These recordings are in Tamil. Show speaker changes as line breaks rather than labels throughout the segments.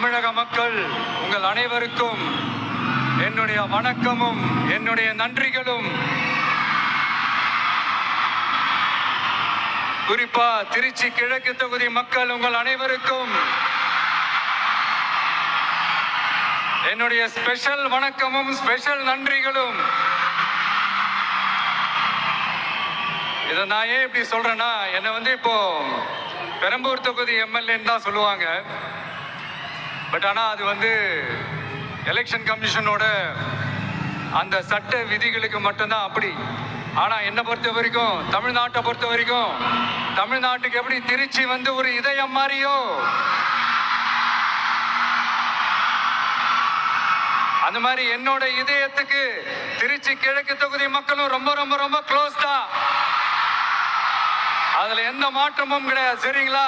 தமிழக மக்கள் உங்கள் அனைவருக்கும் என்னுடைய வணக்கமும் என்னுடைய நன்றிகளும். குறிப்பா திருச்சி கிழக்கு தொகுதி மக்கள் உங்கள் அனைவருக்கும் என்னுடைய ஸ்பெஷல் வணக்கமும் ஸ்பெஷல் நன்றிகளும். இதை நான் ஏன் இப்படி சொல்றேன்னா, என்னை இப்போ பெரம்பூர் தொகுதி எம்எல்ஏன்னு தான் சொல்லுவாங்க. பட் ஆனால் அது எலெக்ஷன் கமிஷனோட அந்த சட்ட விதிகளுக்கு மட்டும்தான் அப்படி. ஆனால் என்னை பொறுத்த வரைக்கும், தமிழ்நாட்டை பொறுத்த வரைக்கும், தமிழ்நாட்டுக்கு எப்படி திருச்சி ஒரு இதயம் மாதிரியோ, அந்த மாதிரி என்னோட இதயத்துக்கு திருச்சி கிழக்கு தொகுதி மக்களும் ரொம்ப ரொம்ப ரொம்ப க்ளோஸ் தான். அதுல எந்த மாற்றமும் கிடையாது. சரிங்களா?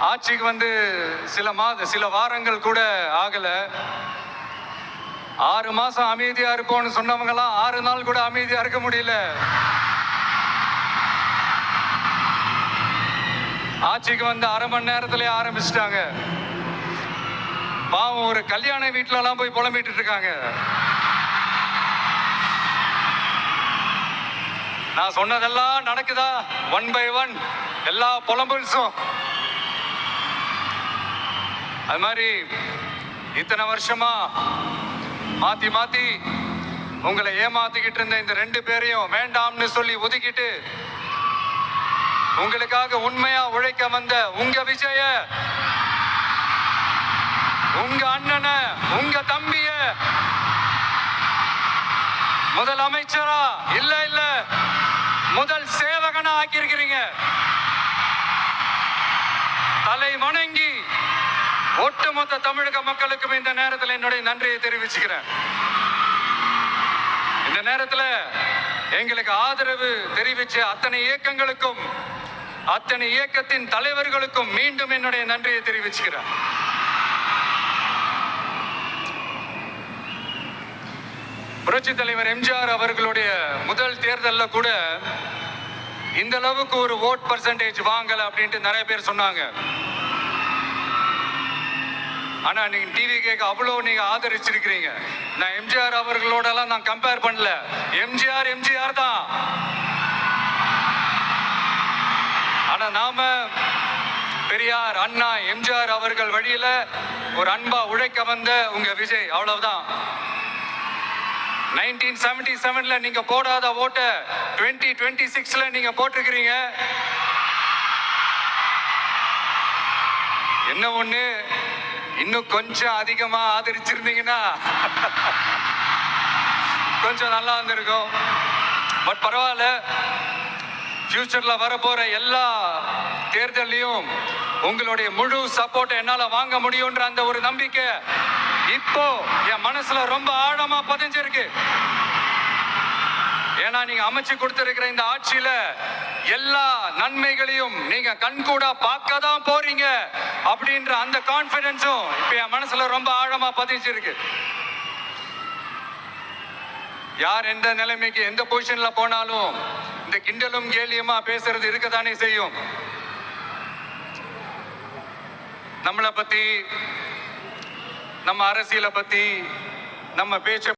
ஆட்சிக்கு சில வாரங்கள் கூட ஆகல. 6 மாசம் அமைதியா இருப்போம்னு சொன்னவங்கலாம் 6 நாள் கூட அமைதியா இருக்க முடியல. ஆட்சிக்கு 1/2 மணி நேரத்திலே ஆரம்பிச்சிட்டாங்க. பாவம், ஒரு கல்யாண வீட்டுல எல்லாம் போய் புலம்பிட்டு இருக்காங்க. நான் சொன்னதெல்லாம் நடக்குதா? 1 by 1 எல்லா புலம்பல்ஸும். அது மாதிரி இத்தனை வருஷமா மாத்தி மாத்தி உங்களை ஏமாத்திக்கிட்டு இருந்த இந்த 2 பேரையும் வேண்டாம்னு சொல்லி ஒதுக்கிட்டு உங்களுக்காக உண்மையா உழைக்க வந்த உங்க விஜய, உங்க அண்ணனை, உங்க தம்பிய முதல் அமைச்சரா இல்ல முதல் சேவகனா ஆக்கியிருக்கிறீங்க. தலை வணங்கி ஒட்டுமொத்த தமிழக மக்களுக்கும் இந்த நேரத்தில் என்னுடைய நன்றியை தெரிவிச்சுக்கிறேன். இந்த நேரத்தில் எங்களுக்கு ஆதரவு தெரிவிச்ச அத்தனை இயக்கங்களுக்கும், அத்தனை இயக்கத்தின் தலைவர்களுக்கும் மீண்டும் என்னுடைய நன்றியை தெரிவிச்சுக்கிறேன். புரட்சி தலைவர் எம்ஜிஆர் அவர்களுடைய முதல் தேர்தலில் கூட இந்த அளவுக்கு ஒரு ஓட் பர்சன்டேஜ் வாங்கல அப்படின்ட்டு நிறைய பேர் சொன்னாங்க. ஆனா நீங்க டிவி கேட்க அவ்வளோ நீங்க ஆதரிச்சிருக்கிறீங்க. நான் எம்ஜிஆர் அவர்களோடலாம் நான் கம்பேர் பண்ணல. எம்ஜிஆர் தான். ஆனா நாம பெரியார், அண்ணா, எம்ஜிஆர் அவர்கள் வழியில ஒரு அன்பா உழைக்க வந்த உங்க விஜய், அவ்வளவுதான். 1977ல நீங்க போடாத ஓட்ட 2026ல நீங்க போட்டிருக்கிறீங்க. என்ன ஒண்ணு, இன்னும் கொஞ்சம் அதிகமா ஆதரிச்சிருந்தீங்கன்னா கொஞ்சம் நல்லா இருந்திருக்கும். பட் பரவாயில்ல, ஃபியூச்சர்ல வரப்போற எல்லா தேர்தலையும் உங்களுடைய முழு சப்போர்ட் என்னால வாங்க முடியும்ன்ற அந்த ஒரு நம்பிக்கை இப்போ என் மனசுல ரொம்ப ஆழமா பதிஞ்சிருக்கு. ஏன்னா நீங்க அமைச்சு கொடுத்திருக்கிற இந்த ஆட்சியில எல்லா நன்மைகளையும் நீங்க கண்கூடா பார்க்க தான் போறீங்க அப்படின்ற அந்த கான்பிடன்ஸும் இப்ப என் மனசுல ரொம்ப ஆழமா பதிஞ்சிருக்கு. யார் எந்த நிலைமைக்கு எந்த பொசிஷன்ல போனாலும் இந்த கிண்டலும் கேலியுமா பேசுறது இருக்கதானே செய்யும். நம்மளை பத்தி, நம்ம அரசியலை பத்தி, நம்ம பேச்ச